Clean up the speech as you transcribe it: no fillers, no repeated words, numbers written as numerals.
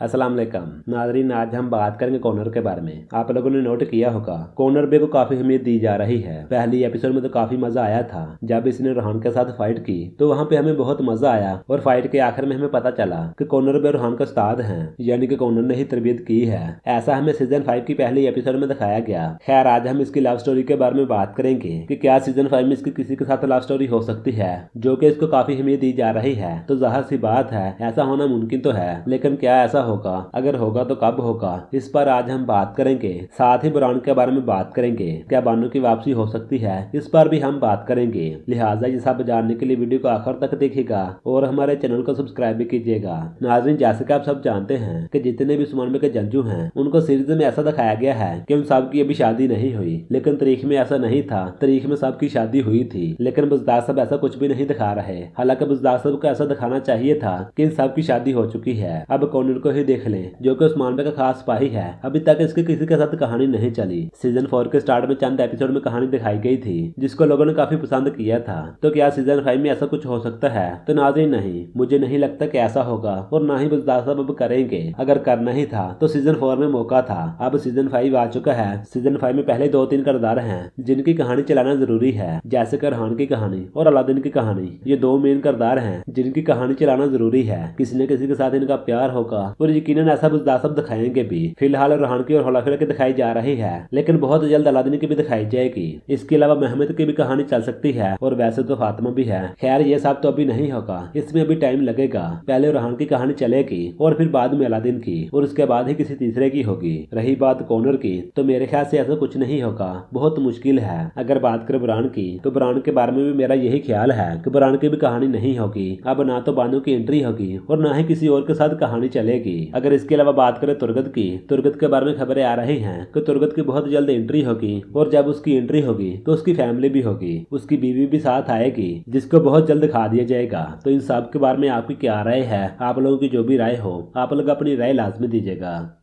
अस्सलाम वालेकुम नाज़रीन, आज हम बात करेंगे कॉनर के बारे में। आप लोगों ने नोट किया होगा कॉनर बे को काफी अहमियत दी जा रही है। पहली एपिसोड में तो काफी मजा आया था जब इसने रोहान के साथ फाइट की, तो वहाँ पे हमें बहुत मजा आया और फाइट के आखिर में हमें पता चला कि कॉनर बे रोहान का उस्ताद हैं, यानी कि कॉनर ने ही तरबियत की है। ऐसा हमें सीजन 5 की पहली एपिसोड में दिखाया गया। खैर, आज हम इसकी लव स्टोरी के बारे में बात करेंगे कि क्या सीजन 5 में इसकी किसी के साथ लव स्टोरी हो सकती है, जो कि इसको काफी अहमियत दी जा रही है। तो जाहिर सी बात है ऐसा होना मुमकिन तो है, लेकिन क्या ऐसा होगा, अगर होगा तो कब होगा, इस पर आज हम बात करेंगे। साथ ही बुरान के बारे में बात करेंगे, क्या बानू की वापसी हो सकती है, इस पर भी हम बात करेंगे। लिहाजा ये सब जानने के लिए वीडियो को आखिर तक देखिएगा और हमारे चैनल को सब्सक्राइब भी कीजिएगा। नाज़रीन, जैसे कि आप सब जानते हैं कि जितने भी उस्मान के जंजू हैं उनको सीरीज में ऐसा दिखाया गया है कि उन सब की अभी शादी नहीं हुई, लेकिन तारीख में ऐसा नहीं था। तारीख में सबकी शादी हुई थी, लेकिन बुज़दार साहब ऐसा कुछ भी नहीं दिखा रहे। हालांकि बुज़दार साहब को ऐसा दिखाना चाहिए था कि इन सब की शादी हो चुकी है। अब कॉनर को ही देख लें, जो कि उस्मान का खास सिपाही है। अभी तक इसके किसी के साथ कहानी नहीं चली। सीजन 4 के स्टार्ट में चंद एपिसोड में कहानी दिखाई गई थी, जिसको लोगों ने काफी पसंद किया था। तो क्या सीजन 5 में ऐसा कुछ हो सकता है? तो नाज़रीन, नहीं, मुझे नहीं लगता कि ऐसा होगा और ना ही बुज़दार साहब अब करेंगे। अगर करना ही था तो सीजन 4 में मौका था। अब सीजन 5 आ चुका है। सीजन 5 में पहले 2-3 किरदार हैं जिनकी कहानी चलाना जरूरी है, जैसे कि रोहान की कहानी और अलादीन की कहानी। ये दो मेन किरदार हैं जिनकी कहानी चलाना जरूरी है। किसी न किसी के साथ इनका प्यार होगा और यकीनन ऐसा बुज़दार साहब दिखाएंगे भी। फिलहाल रोहान की और होलाफिरा की दिखाई जा रही है, लेकिन बहुत जल्द अलादीन की भी दिखाई जाएगी। इसके अलावा महमद की भी कहानी चल सकती है और वैसे तो फातिमा भी है। खैर, ये सब तो अभी नहीं होगा, इसमें अभी टाइम लगेगा। पहले रोहान की कहानी चलेगी और फिर बाद में अलादीन की, और उसके बाद ही किसी तीसरे की होगी। रही बात कॉनर की, तो मेरे ख्याल से ऐसा कुछ नहीं होगा, बहुत मुश्किल है। अगर बात करें बुरान की, तो बुरान के बारे में भी मेरा यही ख्याल है कि बुरान की भी कहानी नहीं होगी। अब ना तो बानू की एंट्री होगी और ना ही किसी और के साथ कहानी चलेगी। अगर इसके अलावा बात करें तुर्गत की, तुर्गत के बारे में खबरें आ रही हैं कि तुर्गत की बहुत जल्द एंट्री होगी, और जब उसकी एंट्री होगी तो उसकी फैमिली भी होगी, उसकी बीवी भी साथ आएगी, जिसको बहुत जल्द दिखा दिया जाएगा। तो इन सब के बारे में आपकी क्या राय है? आप लोगों की जो भी राय हो, आप लोग अपनी राय लाजमी दीजिएगा।